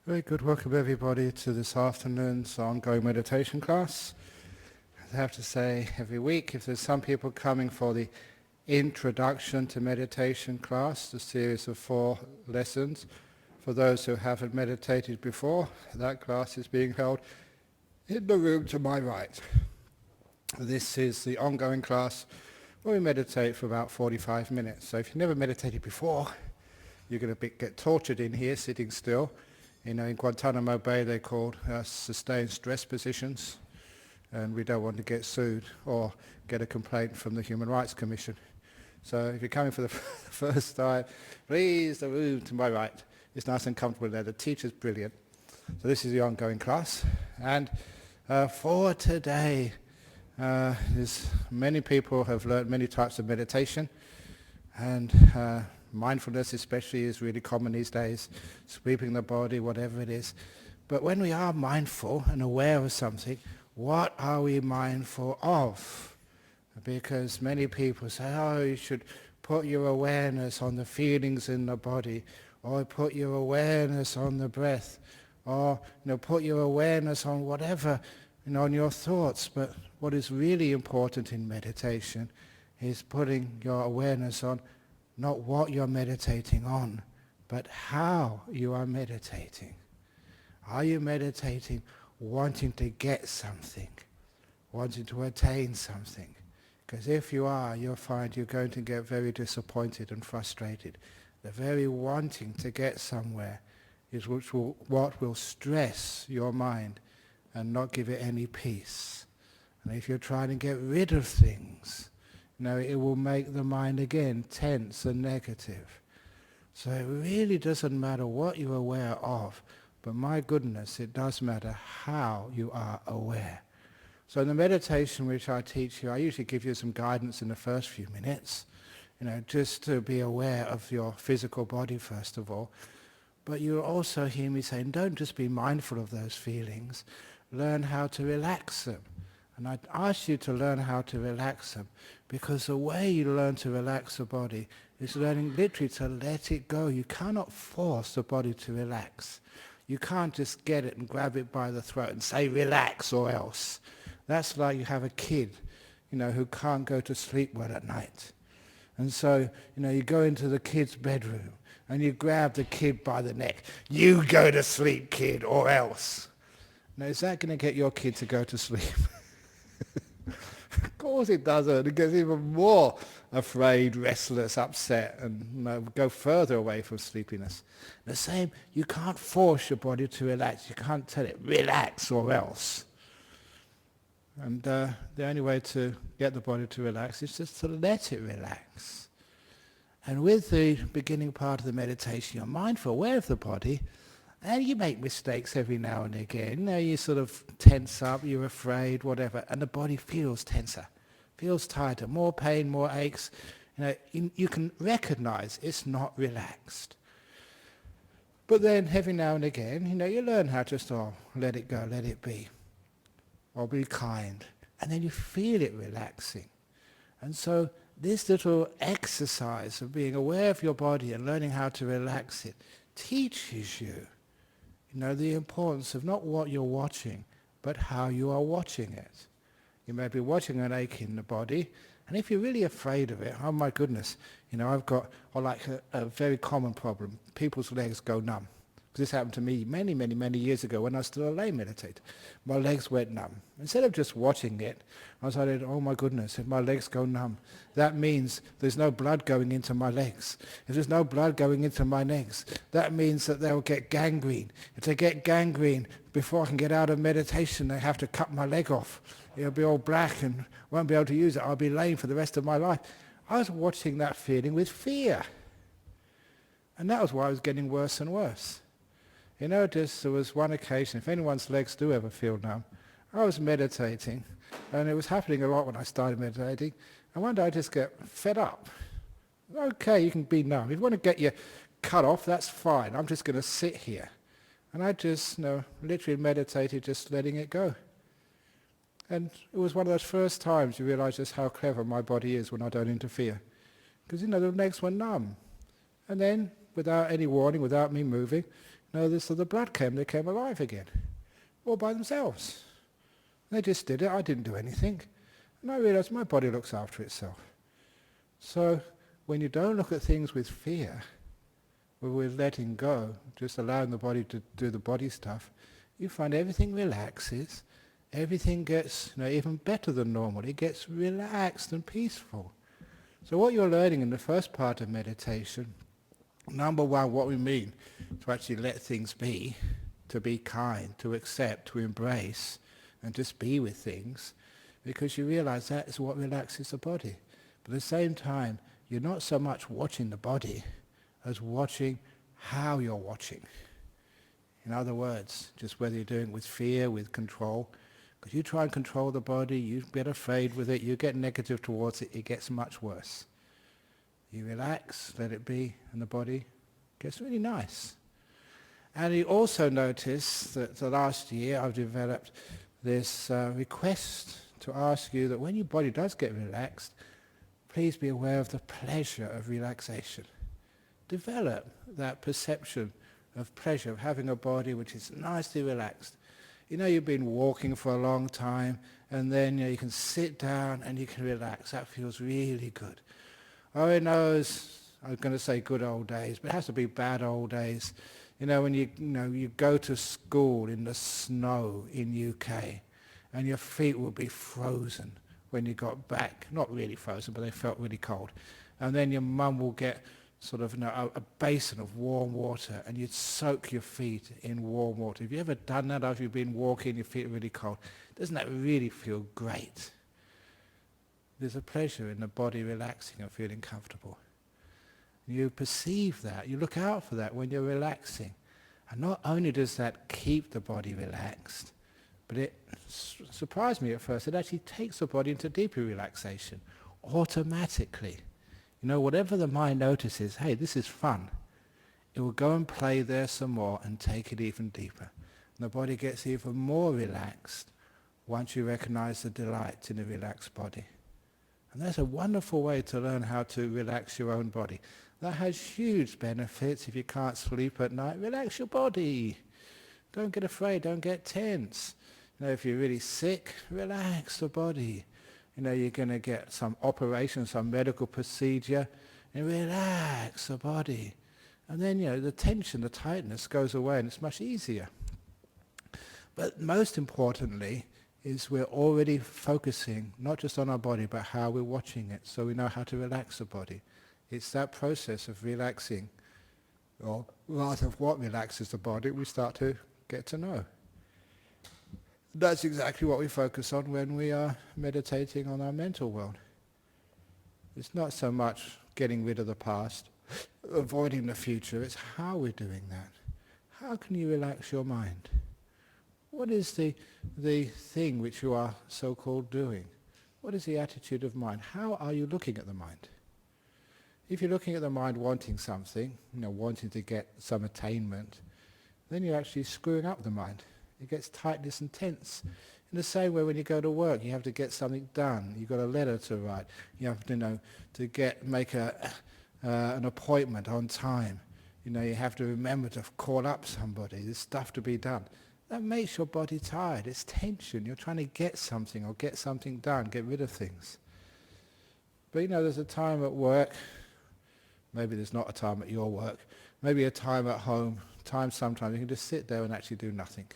Very good. Welcome everybody to this afternoon's ongoing meditation class. I have to say every week, if there's some people coming for the introduction to meditation class, the series of 4 lessons, for those who haven't meditated before, that class is being held in the room to my right. This is the ongoing class where we meditate for about 45 minutes. So if you've never meditated before, you're going to get tortured in here, sitting still. You know, in Guantanamo Bay they called sustained stress positions, and we don't want to get sued or get a complaint from the Human Rights Commission. So if you're coming for the first time, please, the room to my right. It's nice and comfortable there. The teacher's brilliant. So this is the ongoing class. And for today, many people have learned many types of meditation, and mindfulness especially is really common these days, sweeping the body, whatever it is. But when we are mindful and aware of something, what are we mindful of? Because many people say, oh, you should put your awareness on the feelings in the body, or put your awareness on the breath, or put your awareness on whatever, on your thoughts. But what is really important in meditation is putting your awareness on not what you're meditating on, but how you are meditating. Are you meditating wanting to get something, wanting to attain something? Because if you are, you'll find you're going to get very disappointed and frustrated. The very wanting to get somewhere is what will stress your mind and not give it any peace. And if you're trying to get rid of things, it will make the mind again tense and negative. So it really doesn't matter what you're aware of, but my goodness, it does matter how you are aware. So in the meditation which I teach you, I usually give you some guidance in the first few minutes, just to be aware of your physical body first of all. But you'll also hear me saying, don't just be mindful of those feelings, learn how to relax them. And I'd ask you to learn how to relax them, because the way you learn to relax the body is learning literally to let it go. You cannot force the body to relax. You can't just get it and grab it by the throat and say, relax or else. That's like you have a kid, who can't go to sleep well at night. And so, you go into the kid's bedroom and you grab the kid by the neck. You go to sleep, kid, or else. Now, is that going to get your kid to go to sleep? Of course it doesn't. It gets even more afraid, restless, upset, and go further away from sleepiness. The same, you can't force your body to relax. You can't tell it, relax or else. And the only way to get the body to relax is just to let it relax. And with the beginning part of the meditation, you're mindful, aware of the body, and you make mistakes every now and again. You sort of tense up, you're afraid, whatever, and the body feels tenser, feels tighter, more pain, more aches. You can recognize it's not relaxed. But then every now and again, you learn how to just, let it go, let it be, or be kind. And then you feel it relaxing. And so this little exercise of being aware of your body and learning how to relax it teaches you the importance of not what you're watching, but how you are watching it. You may be watching an ache in the body, and if you're really afraid of it, oh my goodness, I've got a very common problem. People's legs go numb. This happened to me many, many, many years ago when I was still a lay meditator. My legs went numb. Instead of just watching it, I was like, oh my goodness, if my legs go numb, that means there's no blood going into my legs. If there's no blood going into my legs, that means that they'll get gangrene. If they get gangrene, before I can get out of meditation, they have to cut my leg off. It'll be all black and won't be able to use it. I'll be lame for the rest of my life. I was watching that feeling with fear. And that was why I was getting worse and worse. Just there was one occasion, if anyone's legs do ever feel numb, I was meditating, and it was happening a lot when I started meditating, and one day I just get fed up. Okay, you can be numb. If you want to get your cut off, that's fine. I'm just going to sit here. And I just, literally meditated, just letting it go. And it was one of those first times you realize just how clever my body is when I don't interfere. Because, the legs were numb. And then, without any warning, without me moving, No, so the blood came, they came alive again, all by themselves. They just did it, I didn't do anything. And I realised my body looks after itself. So when you don't look at things with fear, where we're letting go, just allowing the body to do the body stuff, you find everything relaxes, everything gets even better than normal. It gets relaxed and peaceful. So what you're learning in the first part of meditation, number one, what we mean to actually let things be, to be kind, to accept, to embrace, and just be with things, because you realize that is what relaxes the body. But at the same time, you're not so much watching the body as watching how you're watching. In other words, just whether you're doing it with fear, with control, because you try and control the body, you get afraid with it, you get negative towards it, it gets much worse. You relax, let it be, and the body gets really nice. And you also notice that the last year I've developed this request to ask you that when your body does get relaxed, please be aware of the pleasure of relaxation. Develop that perception of pleasure, of having a body which is nicely relaxed. You've been walking for a long time, and then you can sit down and you can relax. That feels really good. Oh, it knows, I was going to say good old days, but it has to be bad old days. When you go to school in the snow in UK, and your feet will be frozen when you got back. Not really frozen, but they felt really cold. And then your mum will get sort of a basin of warm water, and you'd soak your feet in warm water. Have you ever done that after you've been walking, your feet are really cold? Doesn't that really feel great? There's a pleasure in the body relaxing and feeling comfortable. You perceive that, you look out for that when you're relaxing. And not only does that keep the body relaxed, but it surprised me at first, it actually takes the body into deeper relaxation, automatically. Whatever the mind notices, hey, this is fun, it will go and play there some more and take it even deeper. And the body gets even more relaxed once you recognize the delight in a relaxed body. And that's a wonderful way to learn how to relax your own body. That has huge benefits. If you can't sleep at night, relax your body. Don't get afraid, don't get tense. If you're really sick, relax the body. You're going to get some operation, some medical procedure, and relax the body. And then, the tension, the tightness goes away, and it's much easier. But most importantly is we're already focusing not just on our body, but how we're watching it, so we know how to relax the body. It's that process of relaxing, or rather of what relaxes the body, we start to get to know. That's exactly what we focus on when we are meditating on our mental world. It's not so much getting rid of the past, avoiding the future, it's how we're doing that. How can you relax your mind? What is the thing which you are so-called doing? What is the attitude of mind? How are you looking at the mind? If you're looking at the mind wanting something, wanting to get some attainment, then you're actually screwing up the mind. It gets tightness and tense. In the same way when you go to work, you have to get something done. You've got a letter to write. You have to make an appointment on time. You have to remember to call up somebody. There's stuff to be done. That makes your body tired. It's tension. You're trying to get something or get something done, get rid of things. But there's a time at work. Maybe there's not a time at your work. Maybe a time at home. Time sometimes you can just sit there and actually do nothing.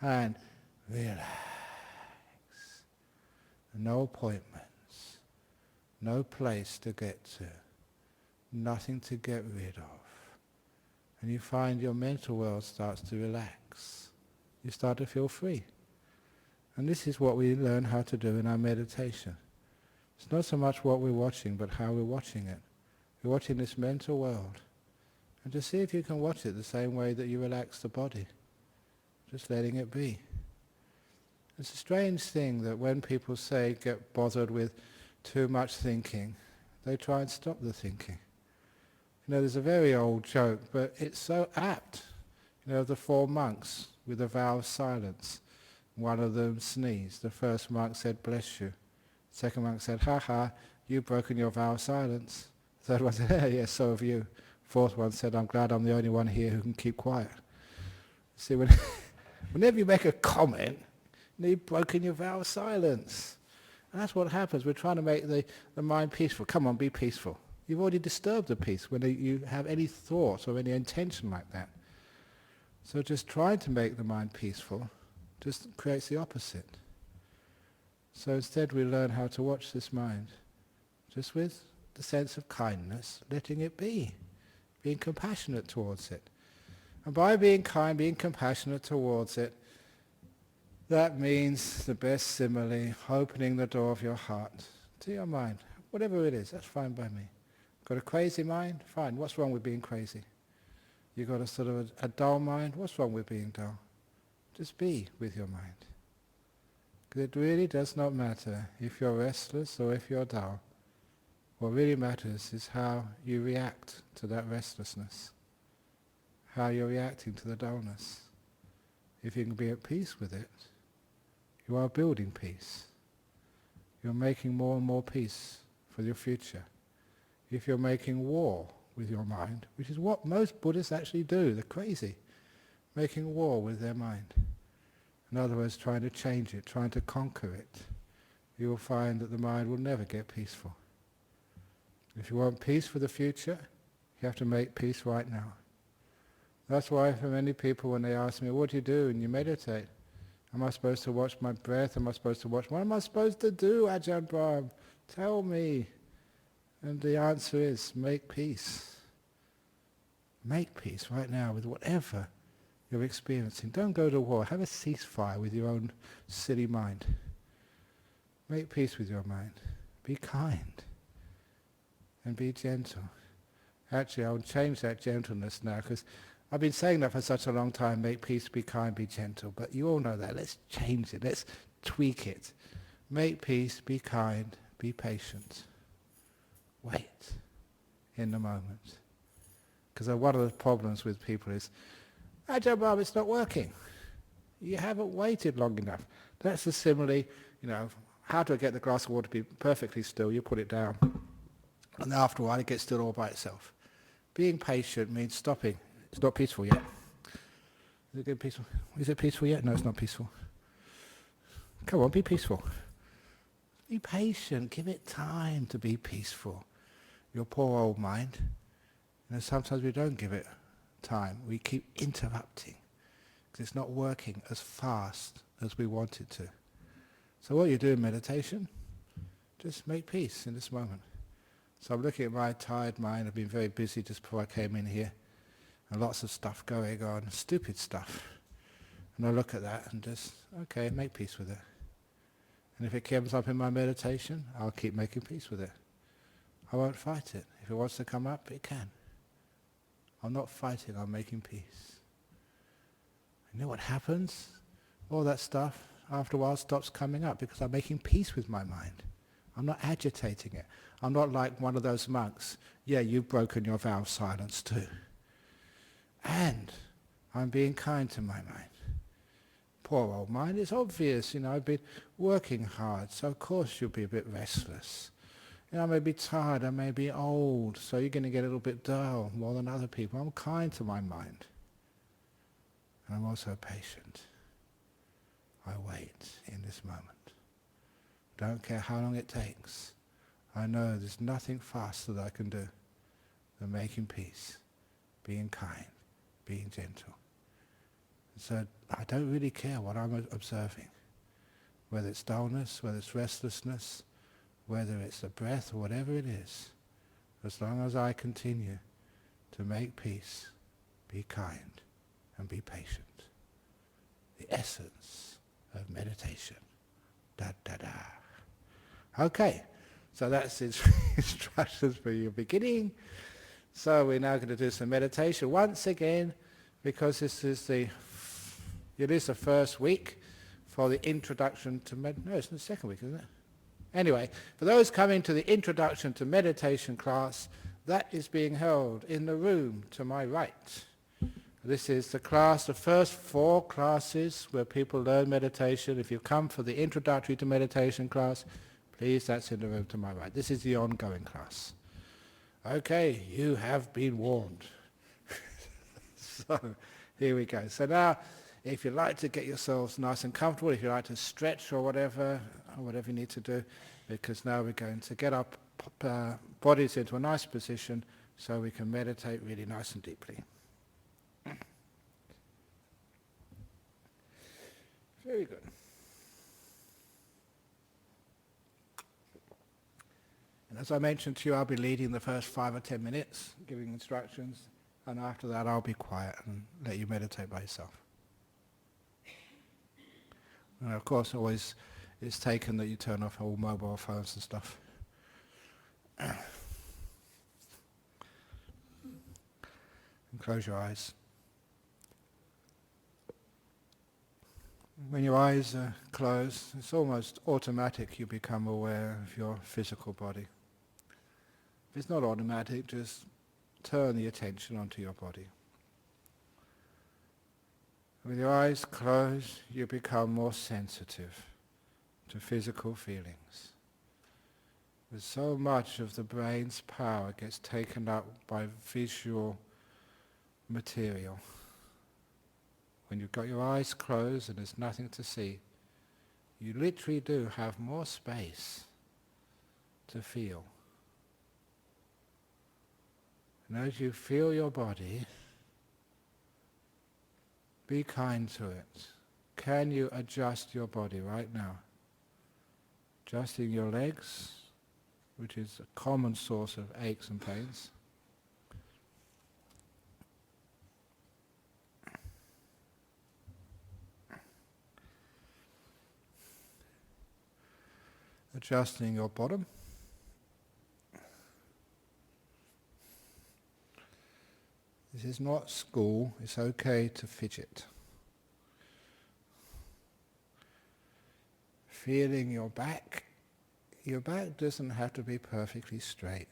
And relax. No appointments. No place to get to. Nothing to get rid of. And you find your mental world starts to relax. You start to feel free. And this is what we learn how to do in our meditation. It's not so much what we're watching, but how we're watching it. We're watching this mental world. And just see if you can watch it the same way that you relax the body. Just letting it be. It's a strange thing that when people say get bothered with too much thinking, they try and stop the thinking. There's a very old joke, but it's so apt. The 4 monks with a vow of silence. One of them sneezed. The first monk said, bless you. The second monk said, ha ha, you've broken your vow of silence. The third one said, yes, so have you. Fourth one said, I'm glad I'm the only one here who can keep quiet. See, whenever you make a comment, you've broken your vow of silence. And that's what happens. We're trying to make the mind peaceful. Come on, be peaceful. You've already disturbed the peace when you have any thoughts or any intention like that. So just trying to make the mind peaceful just creates the opposite. So instead we learn how to watch this mind, just with the sense of kindness, letting it be, being compassionate towards it. And by being kind, being compassionate towards it, that means the best simile, opening the door of your heart to your mind. Whatever it is, that's fine by me. Got a crazy mind? Fine. What's wrong with being crazy? You got a sort of a dull mind? What's wrong with being dull? Just be with your mind. Because it really does not matter if you're restless or if you're dull. What really matters is how you react to that restlessness, how you're reacting to the dullness. If you can be at peace with it, you are building peace. You're making more and more peace for your future. If you're making war with your mind, which is what most Buddhists actually do, they're crazy, making war with their mind. In other words, trying to change it, trying to conquer it, you will find that the mind will never get peaceful. If you want peace for the future, you have to make peace right now. That's why for many people when they ask me, what do you do when you meditate? Am I supposed to watch my breath? Am I supposed to watch? What am I supposed to do, Ajahn Brahm? Tell me. And the answer is, make peace. Make peace right now with whatever you're experiencing. Don't go to war. Have a ceasefire with your own silly mind. Make peace with your mind. Be kind. And be gentle. Actually, I'll change that gentleness now, because I've been saying that for such a long time, make peace, be kind, be gentle. But you all know that. Let's change it. Let's tweak it. Make peace, be kind, be patient. Wait in the moment. Because one of the problems with people is, Ajahn Brahm, it's not working. You haven't waited long enough. That's the simile, how do I get the glass of water to be perfectly still? You put it down. And after a while it gets still all by itself. Being patient means stopping. It's not peaceful yet. Is it getting peaceful? Is it peaceful yet? No, it's not peaceful. Come on, be peaceful. Be patient. Give it time to be peaceful. Your poor old mind. Sometimes we don't give it time. We keep interrupting because it's not working as fast as we want it to. So what you do in meditation, just make peace in this moment. So I'm looking at my tired mind. I've been very busy just before I came in here. And lots of stuff going on, stupid stuff. And I look at that and just, okay, make peace with it. And if it comes up in my meditation, I'll keep making peace with it. I won't fight it. If it wants to come up, it can. I'm not fighting, I'm making peace. You know what happens? All that stuff, after a while, stops coming up because I'm making peace with my mind. I'm not agitating it. I'm not like one of those monks. Yeah, you've broken your vow of silence too. And I'm being kind to my mind. Poor old mind, it's obvious, I've been working hard, so of course you'll be a bit restless. I may be tired, I may be old, so you're going to get a little bit dull more than other people. I'm kind to my mind. And I'm also patient. I wait in this moment. Don't care how long it takes. I know there's nothing faster that I can do than making peace, being kind, being gentle. So I don't really care what I'm observing, whether it's dullness, whether it's restlessness, whether it's the breath or whatever it is, as long as I continue to make peace, be kind, and be patient. The essence of meditation. Da-da-da. Okay, so that's instructions for your beginning. So we're now going to do some meditation once again, because this is the first week for the introduction to no, it's the second week, isn't it? Anyway, for those coming to the Introduction to Meditation class, that is being held in the room to my right. This is the class, the first 4 classes where people learn meditation. If you come for the Introductory to Meditation class, please, that's in the room to my right. This is the ongoing class. Okay, you have been warned. So here we go. So now, if you like to get yourselves nice and comfortable, if you like to stretch or whatever you need to do, because now we're going to get our bodies into a nice position so we can meditate really nice and deeply. Very good. And as I mentioned to you, I'll be leading the first 5 or 10 minutes, giving instructions, and after that I'll be quiet and let you meditate by yourself. And of course, always it's taken that you turn off all mobile phones and stuff. And close your eyes. When your eyes are closed, it's almost automatic you become aware of your physical body. If it's not automatic, just turn the attention onto your body. With your eyes closed, you become more sensitive to physical feelings. But so much of the brain's power gets taken up by visual material. When you've got your eyes closed and there's nothing to see, you literally do have more space to feel. And as you feel your body, be kind to it. Can you adjust your body right now? Adjusting your legs, which is a common source of aches and pains. Adjusting your bottom. This is not school, it's okay to fidget. Feeling your back. Your back doesn't have to be perfectly straight.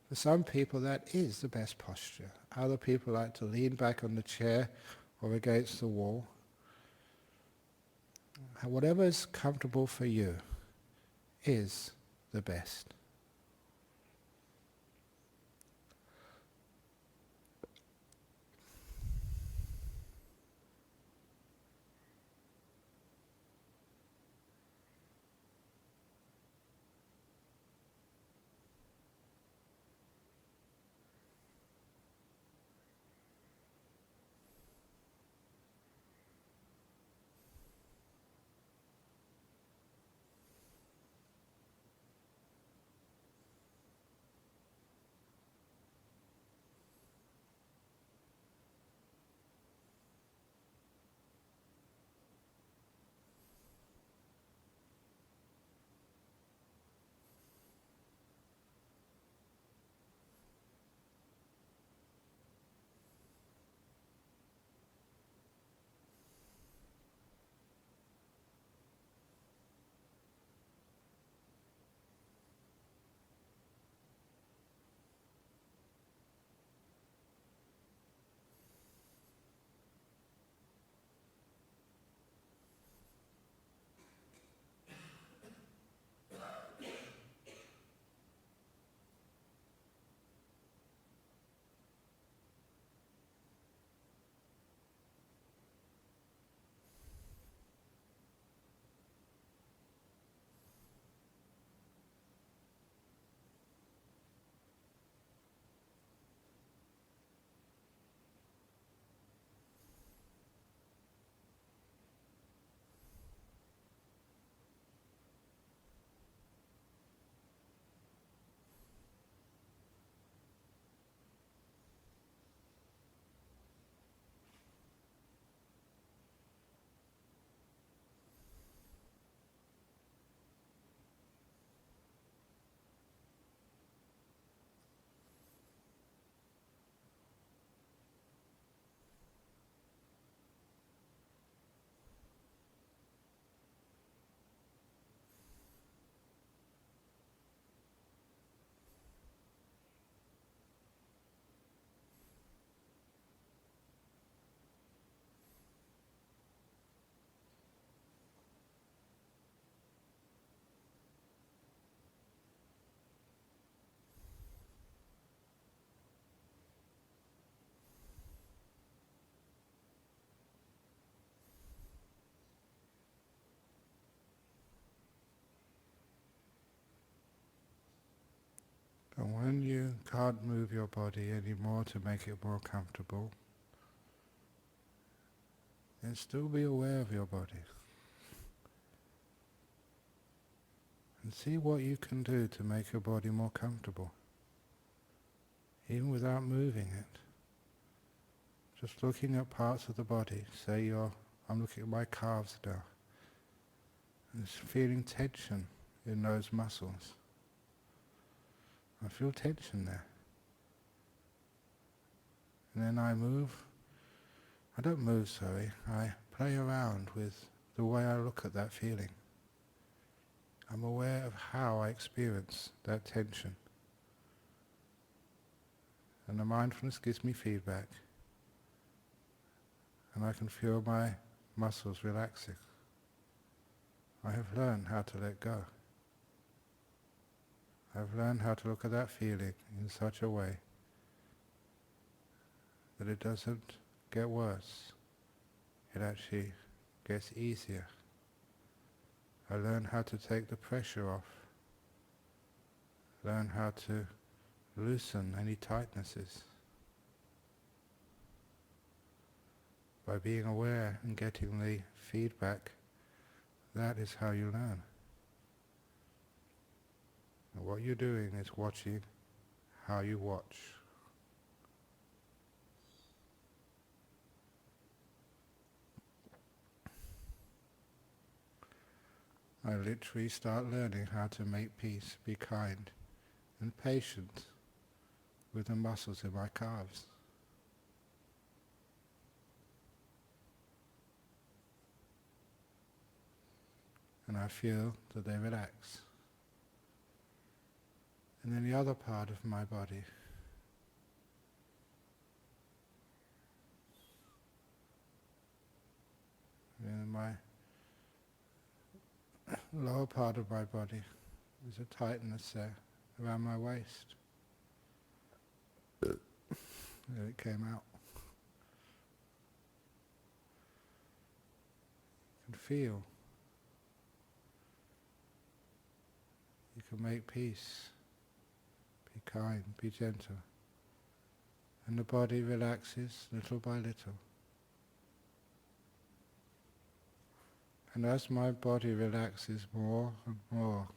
For some people that is the best posture. Other people like to lean back on the chair or against the wall. Whatever is comfortable for you is the best. can't move your body anymore to make it more comfortable, then still be aware of your body. And see what you can do to make your body more comfortable, even without moving it. Just looking at parts of the body. Say I'm looking at my calves now, and just feeling tension in those muscles. I feel tension there. And then I don't move, sorry, I play around with the way I look at that feeling. I'm aware of how I experience that tension. And the mindfulness gives me feedback. And I can feel my muscles relaxing. I have learned how to let go. I've learned how to look at that feeling in such a way that it doesn't get worse. It actually gets easier. I learn how to take the pressure off. Learn how to loosen any tightnesses. By being aware and getting the feedback, that is how you learn. And what you're doing is watching how you watch. I literally start learning how to make peace, be kind and patient with the muscles in my calves. And I feel that they relax. And then the other part of my body, in my lower part of my body, there's a tightness there around my waist. There it came out. You can feel. You can make peace. Be kind, be gentle. And the body relaxes little by little. And as my body relaxes more and more,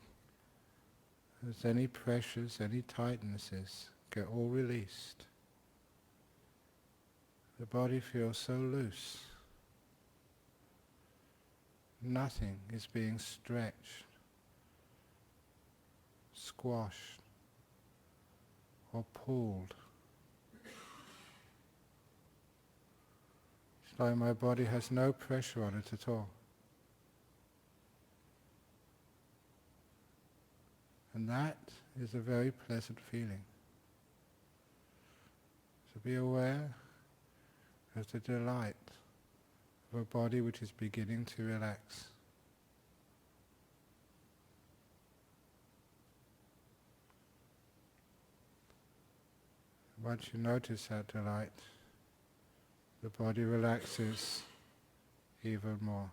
as any pressures, any tightnesses get all released, the body feels so loose. Nothing is being stretched, squashed, or pulled. It's like my body has no pressure on it at all. And that is a very pleasant feeling. So be aware of the delight of a body which is beginning to relax. Once you notice that delight, the body relaxes even more.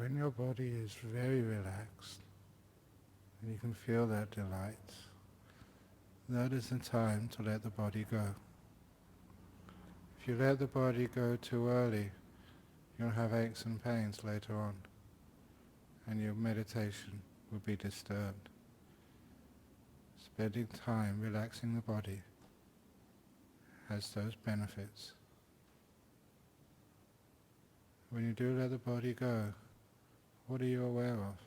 When your body is very relaxed, and you can feel that delight, that is the time to let the body go. If you let the body go too early, you'll have aches and pains later on, and your meditation will be disturbed. Spending time relaxing the body has those benefits. When you do let the body go, what are you aware of?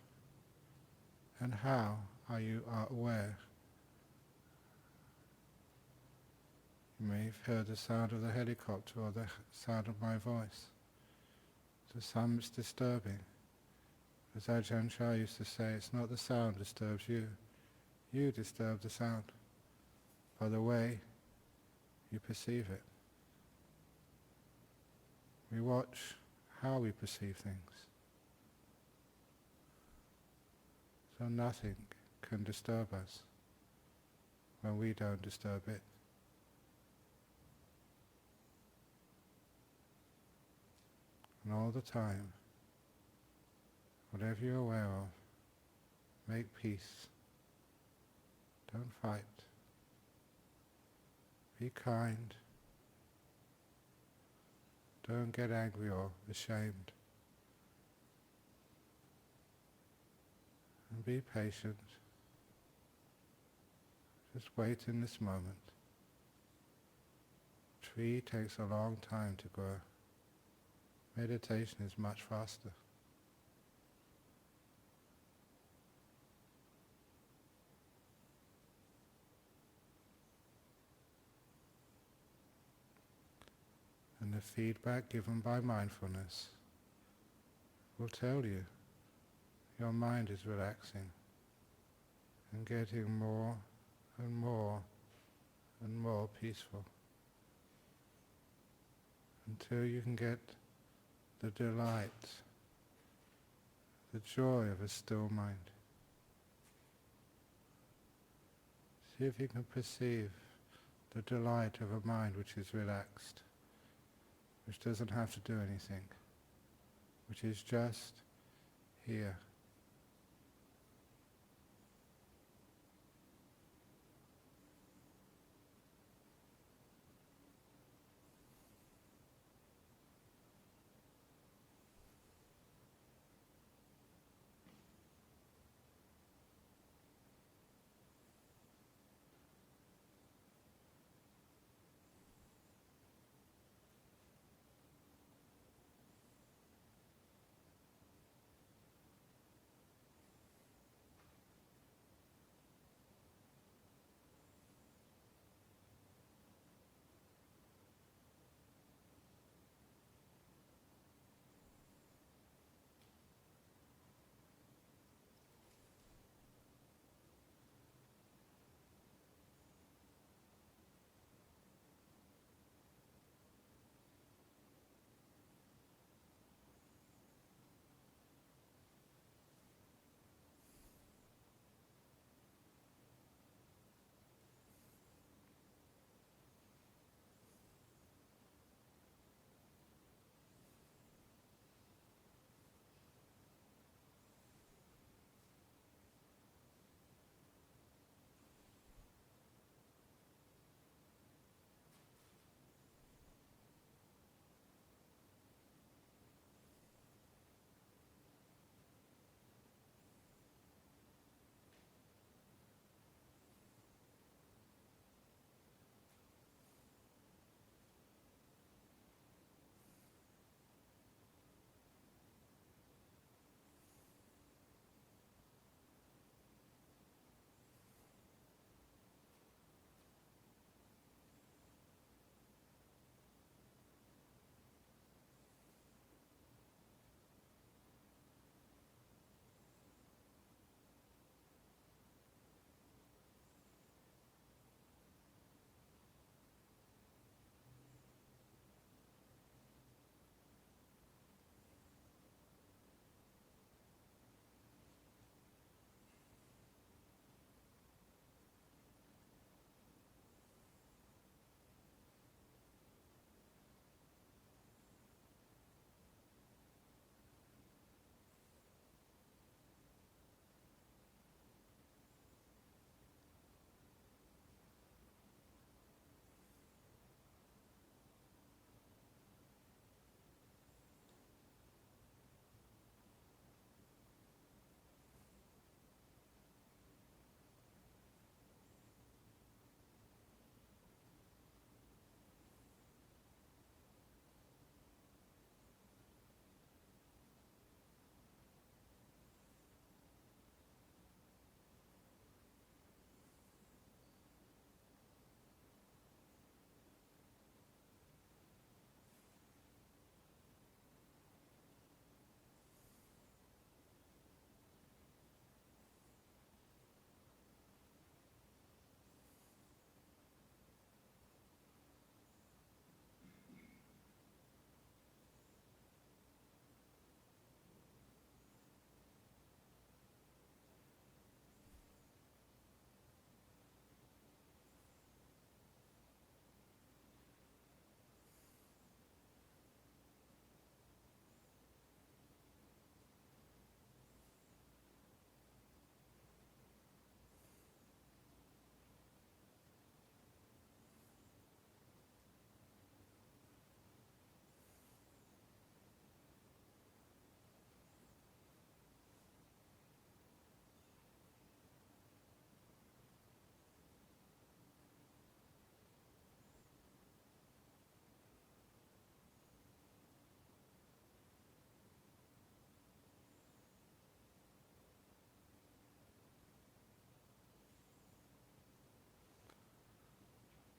And how are you aware? You may have heard the sound of the helicopter or the sound of my voice. To some it's disturbing. As Ajahn Brahm used to say, it's not the sound disturbs you. You disturb the sound by the way you perceive it. We watch how we perceive things. So nothing can disturb us when we don't disturb it. And all the time, whatever you're aware of, make peace. Don't fight. Be kind. Don't get angry or ashamed. And be patient. Just wait in this moment. A tree takes a long time to grow. Meditation is much faster. And the feedback given by mindfulness will tell you your mind is relaxing and getting more and more and more peaceful until you can get the delight, the joy of a still mind. See if you can perceive the delight of a mind which is relaxed, which doesn't have to do anything, which is just here.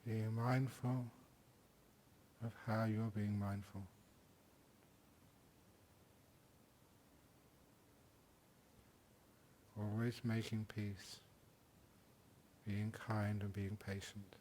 Being mindful of how you're being mindful. Always making peace, being kind and being patient.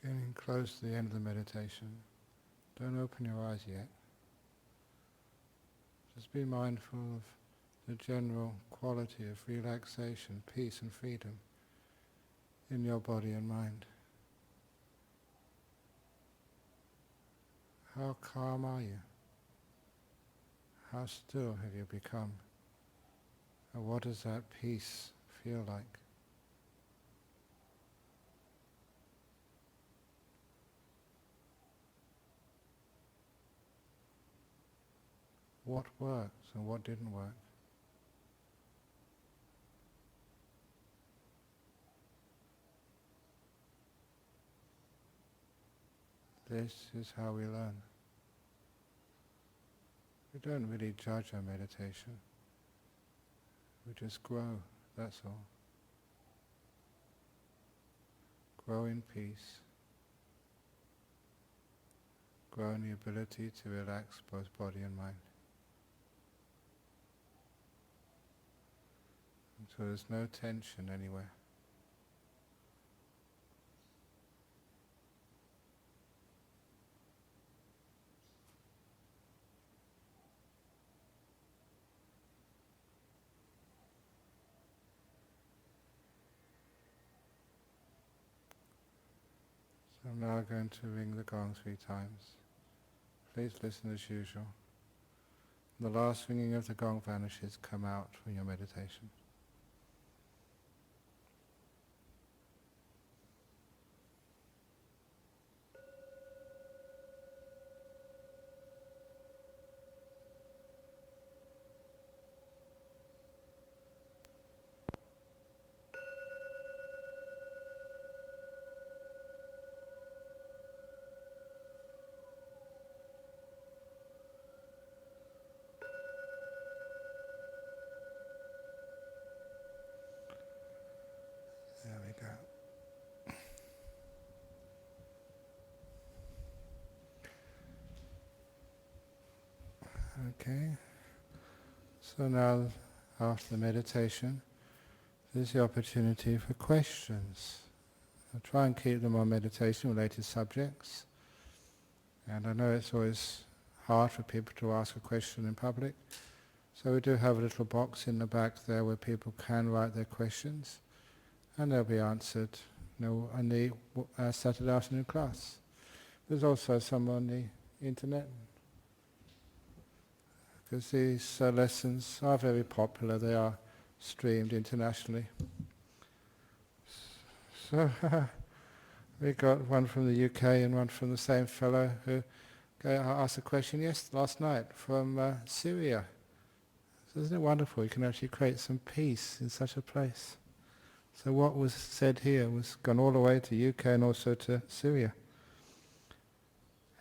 Getting close to the end of the meditation. Don't open your eyes yet. Just be mindful of the general quality of relaxation, peace and freedom in your body and mind. How calm are you? How still have you become? And what does that peace feel like? What worked and what didn't work? This is how we learn. We don't really judge our meditation. We just grow, that's all. Grow in peace. Grow in the ability to relax both body and mind. So there's no tension anywhere. So I'm now going to ring the gong 3 times. Please listen as usual. The last ringing of the gong vanishes, come out from your meditation. There we go. Okay. So now, after the meditation, there's the opportunity for questions. I'll try and keep them on meditation-related subjects. And I know it's always hard for people to ask a question in public. So we do have a little box in the back there where people can write their questions. And they'll be answered in the Saturday afternoon class. There's also some on the internet. Because these lessons are very popular, they are streamed internationally. So we got one from the UK and one from the same fellow who asked a question last night from Syria. So isn't it wonderful? You can actually create some peace in such a place. So what was said here was gone all the way to UK and also to Syria.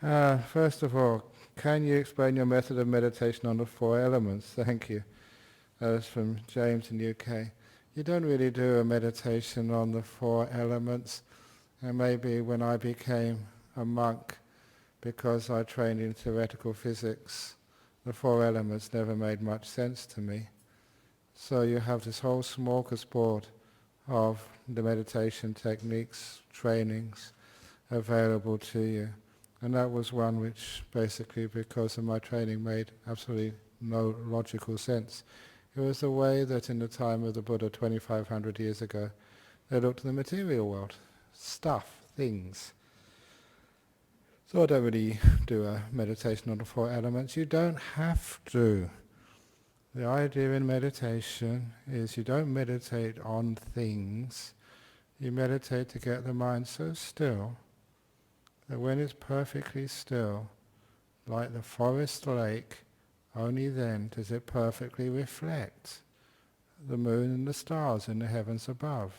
First of all, can you explain your method of meditation on the 4 elements? Thank you. That's from James in the UK. You don't really do a meditation on the 4 elements. And maybe when I became a monk, because I trained in theoretical physics, the 4 elements never made much sense to me. So you have this whole smorgasbord of the meditation techniques, trainings available to you. And that was one which basically, because of my training, made absolutely no logical sense. It was the way that in the time of the Buddha 2,500 years ago, they looked at the material world, stuff, things. So I don't really do a meditation on the 4 elements. You don't have to. The idea in meditation is you don't meditate on things, you meditate to get the mind so still that when it's perfectly still, like the forest lake, only then does it perfectly reflect the moon and the stars in the heavens above.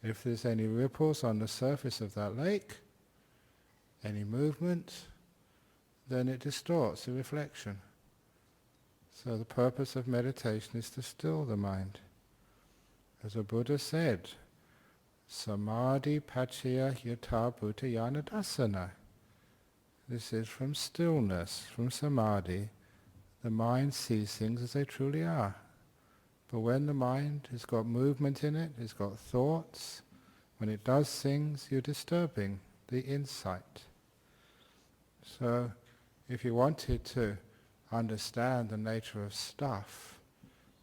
If there's any ripples on the surface of that lake, any movement, then it distorts the reflection. So the purpose of meditation is to still the mind. As the Buddha said, Samadhi Pachaya Yatha Bhutayana Dasana. This is from stillness, from samadhi. The mind sees things as they truly are. But when the mind has got movement in it, it's got thoughts, when it does things, you're disturbing the insight. So if you wanted to understand the nature of stuff,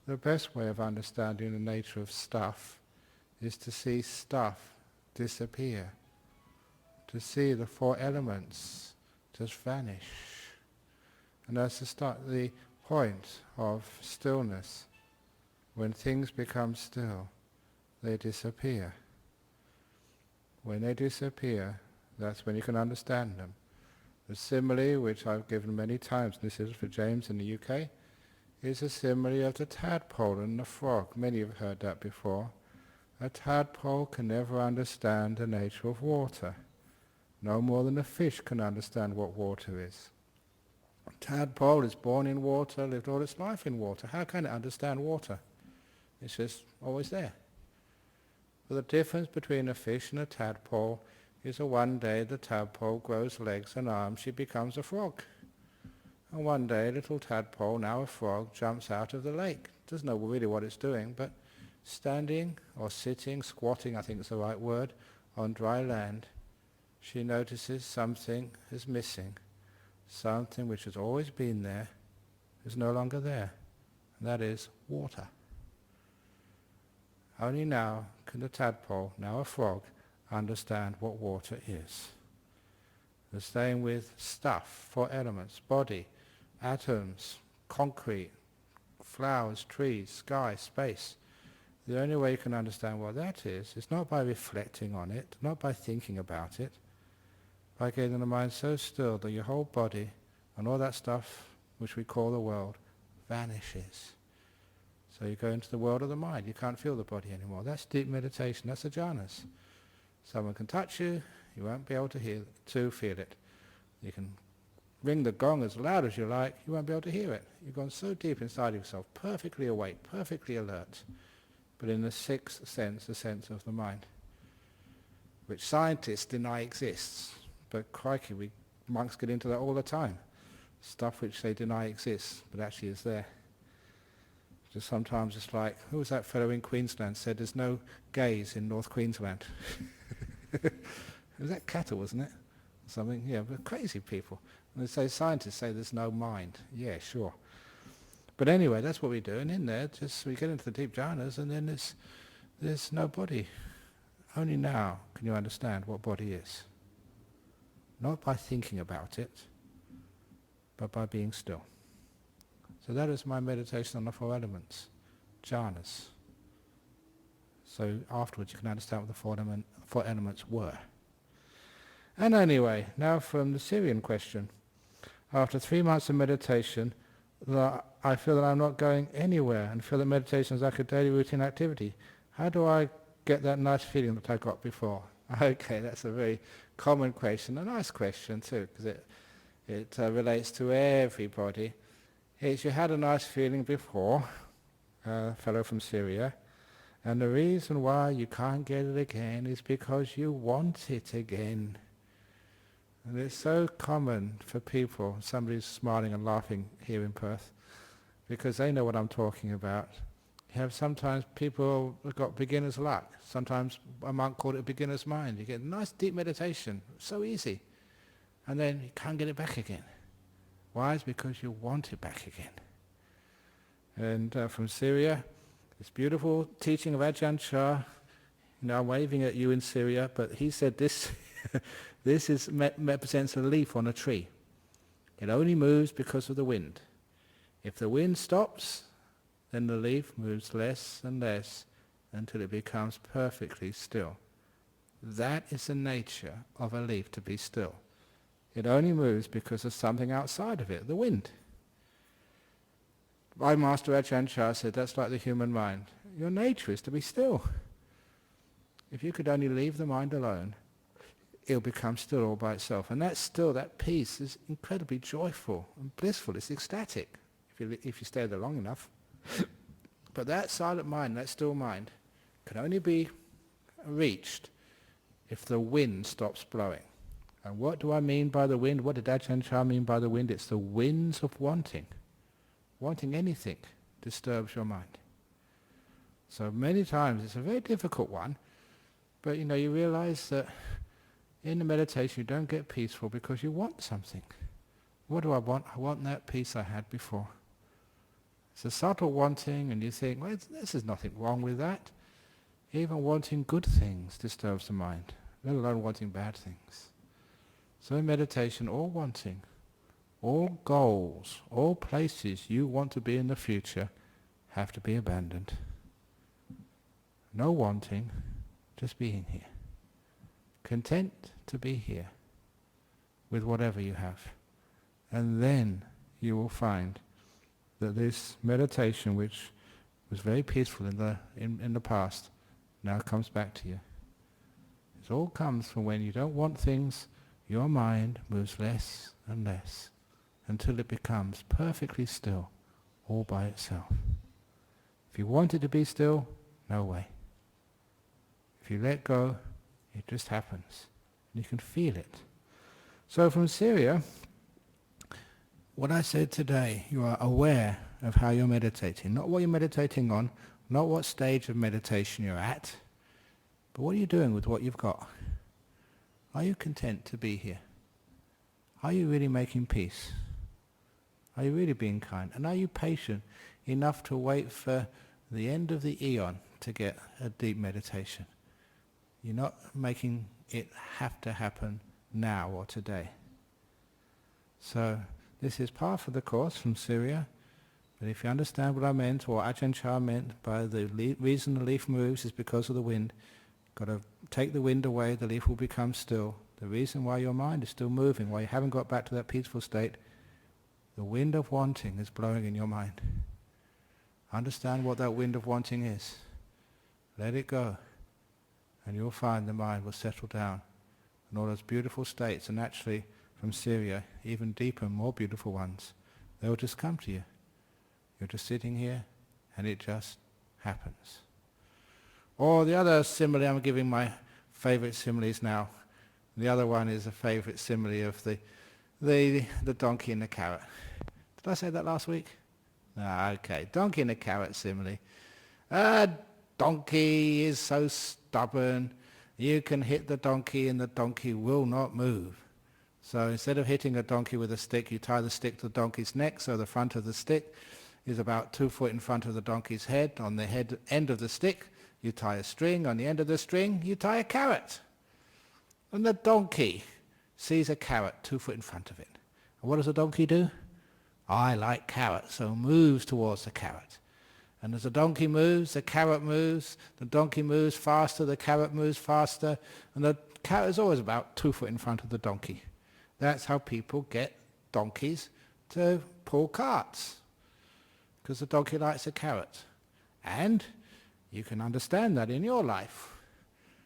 the best way of understanding the nature of stuff is to see stuff disappear, to see the four elements just vanish. And that's the point of stillness. When things become still, they disappear. When they disappear, that's when you can understand them. The simile, which I've given many times, this is for James in the UK, is a simile of the tadpole and the frog. Many have heard that before. A tadpole can never understand the nature of water, no more than a fish can understand what water is. A tadpole is born in water, lived all its life in water. How can it understand water? It's just always there. But the difference between a fish and a tadpole is that one day the tadpole grows legs and arms, she becomes a frog. And one day a little tadpole, now a frog, jumps out of the lake. Doesn't know really what it's doing, but standing or sitting, squatting I think is the right word, on dry land, she notices something is missing. Something which has always been there is no longer there. And that is water. Only now can the tadpole, now a frog, understand what water is. The same with stuff, four elements, body, atoms, concrete, flowers, trees, sky, space. The only way you can understand what that is not by reflecting on it, not by thinking about it, by getting the mind so still that your whole body and all that stuff which we call the world vanishes. So you go into the world of the mind. You can't feel the body anymore. That's deep meditation. That's jhanas. Someone can touch you. You won't be able to feel it. You can ring the gong as loud as you like. You won't be able to hear it. You've gone so deep inside of yourself, perfectly awake, perfectly alert, but in the sixth sense, the sense of the mind, which scientists deny exists. But crikey, we monks get into that all the time. Stuff which they deny exists, but actually is there. Just sometimes it's like, who was that fellow in Queensland said there's no gays in North Queensland? It was that Cattle, wasn't it? Something, yeah, but crazy people. And they say, scientists say there's no mind. Yeah, sure. But anyway, that's what we do. And in there, just we get into the deep jhanas, and then there's no body. Only now can you understand what body is. Not by thinking about it, but by being still. So that is my meditation on the four elements, jhanas. So afterwards you can understand what the four elements were. And anyway, now from the Syrian question. After 3 months of meditation, I feel that I'm not going anywhere and feel that meditation is like a daily routine activity. How do I get that nice feeling that I got before? Okay, that's a very common question, a nice question too, because it relates to everybody. You had a nice feeling before, a fellow from Syria, and the reason why you can't get it again is because you want it again. And it's so common for people, somebody's smiling and laughing here in Perth, because they know what I'm talking about. You have sometimes people who've got beginner's luck. Sometimes a monk called it a beginner's mind. You get a nice deep meditation, so easy, and then you can't get it back again. Why? It's because you want it back again. And from Syria, this beautiful teaching of Ajahn Chah. I'm waving at you in Syria, but he said this this represents a leaf on a tree. It only moves because of the wind. If the wind stops, then the leaf moves less and less until it becomes perfectly still. That is the nature of a leaf, to be still. It only moves because of something outside of it, the wind. My master Ajahn Chah said that's like the human mind. Your nature is to be still. If you could only leave the mind alone, it'll become still all by itself. And that still, that peace is incredibly joyful and blissful. It's ecstatic if you stay there long enough. But that silent mind, that still mind, can only be reached if the wind stops blowing. And what do I mean by the wind? What did Ajahn Chah mean by the wind? It's the winds of wanting. Wanting anything disturbs your mind. So many times it's a very difficult one, but you realize that in the meditation you don't get peaceful because you want something. What do I want? I want that peace I had before. It's a subtle wanting, and you think, well, there's nothing wrong with that. Even wanting good things disturbs the mind, let alone wanting bad things. So in meditation, all wanting, all goals, all places you want to be in the future have to be abandoned. No wanting, just being here. Content to be here with whatever you have. And then you will find that this meditation, which was very peaceful in the past, now comes back to you. It all comes from when you don't want things, your mind moves less and less until it becomes perfectly still, all by itself. If you want it to be still, no way. If you let go, it just happens. And you can feel it. So from Syria, what I said today, you are aware of how you're meditating. Not what you're meditating on, not what stage of meditation you're at, but what are you doing with what you've got? Are you content to be here? Are you really making peace? Are you really being kind? And are you patient enough to wait for the end of the eon to get a deep meditation? You're not making it have to happen now or today. So this is part of the course from Syria. But if you understand what I meant, or Ajahn Brahm meant by the reason the leaf moves is because of the wind, got to take the wind away, the leaf will become still. The reason why your mind is still moving, why you haven't got back to that peaceful state, the wind of wanting is blowing in your mind. Understand what that wind of wanting is. Let it go. And you'll find the mind will settle down. And all those beautiful states, and actually from Syria, even deeper, more beautiful ones, they will just come to you. You're just sitting here, and it just happens. Or the other simile, I'm giving my favorite similes now. The other one is a favorite simile of the donkey and the carrot. Did I say that last week? No, okay. Donkey and the carrot simile. Donkey is so stubborn. You can hit the donkey and the donkey will not move. So instead of hitting a donkey with a stick, you tie the stick to the donkey's neck, so the front of the stick is about 2 foot in front of the donkey's head. On the end of the stick, you tie a string. On the end of the string, you tie a carrot. And the donkey sees a carrot 2 foot in front of it. And what does the donkey do? I like carrots, so moves towards the carrot. And as the donkey moves, the carrot moves. The donkey moves faster, the carrot moves faster. And the carrot is always about 2 foot in front of the donkey. That's how people get donkeys to pull carts, because the donkey likes a carrot. And you can understand that in your life.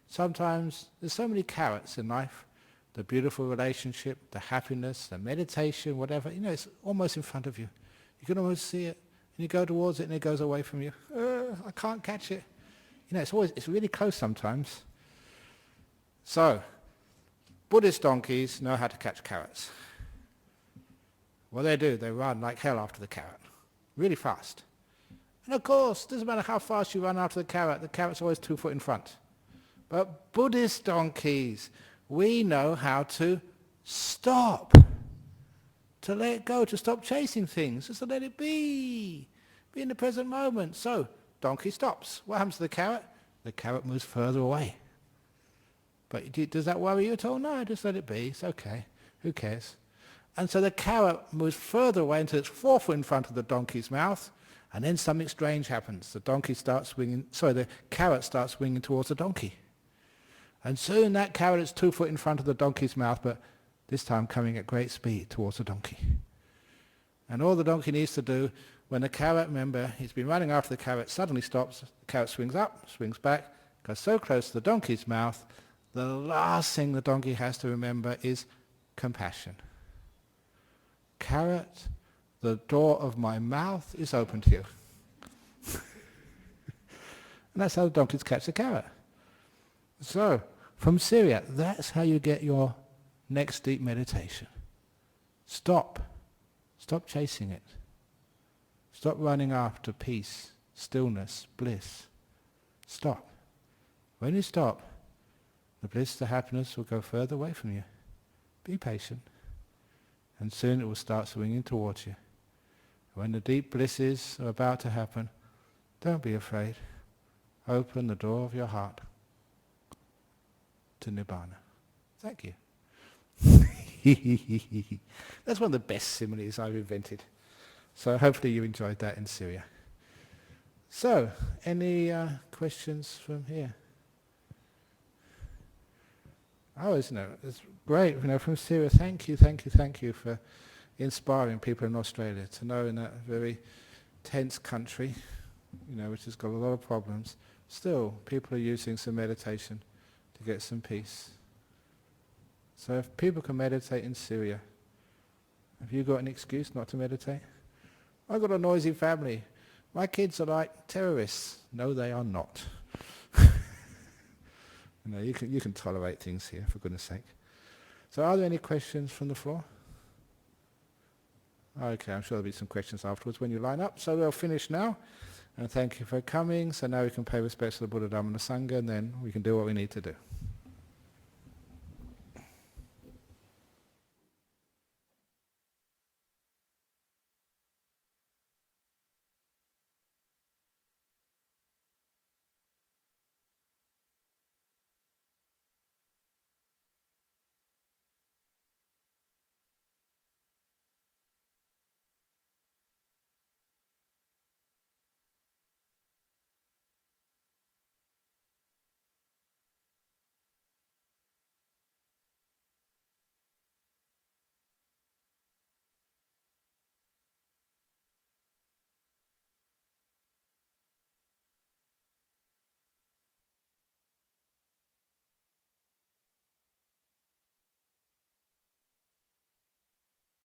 Sometimes there's so many carrots in life, the beautiful relationship, the happiness, the meditation, whatever, it's almost in front of you. You can almost see it, and you go towards it and it goes away from you. I can't catch it. It's really close sometimes. So, Buddhist donkeys know how to catch carrots. What they do, they run like hell after the carrot, really fast. And of course, doesn't matter how fast you run after the carrot's always 2 foot in front. But Buddhist donkeys, we know how to stop, to let go, to stop chasing things, just to let it be in the present moment. So, donkey stops. What happens to the carrot? The carrot moves further away. But does that worry you at all? No, just let it be. It's okay. Who cares? And so the carrot moves further away until it's 4 foot in front of the donkey's mouth, and then something strange happens. The carrot starts swinging towards the donkey. And soon that carrot is 2 foot in front of the donkey's mouth, but this time coming at great speed towards the donkey. And all the donkey needs to do, when the carrot, remember, he's been running after the carrot, suddenly stops, the carrot swings up, swings back, goes so close to the donkey's mouth, the last thing the donkey has to remember is compassion. Carrot, the door of my mouth is open to you. And that's how the donkeys catch the carrot. So, from Syria, that's how you get your next deep meditation. Stop. Stop chasing it. Stop running after peace, stillness, bliss. Stop. When you stop, The bliss, the happiness will go further away from you. Be patient, and soon it will start swinging towards you. When the deep blisses are about to happen, don't be afraid. Open the door of your heart to Nibbana. Thank you. That's one of the best similes I've invented. So hopefully you enjoyed that in Syria. So, any questions from here? Oh, it's great, from Syria. Thank you for inspiring people in Australia to know in that very tense country, which has got a lot of problems, still people are using some meditation to get some peace. So if people can meditate in Syria, have you got an excuse not to meditate? I've got a noisy family. My kids are like terrorists. No, they are not. You can tolerate things here, for goodness sake. So are there any questions from the floor? Okay, I'm sure there'll be some questions afterwards when you line up. So we'll finish now. And thank you for coming. So now we can pay respects to the Buddha, Dhamma and the Sangha, and then we can do what we need to do.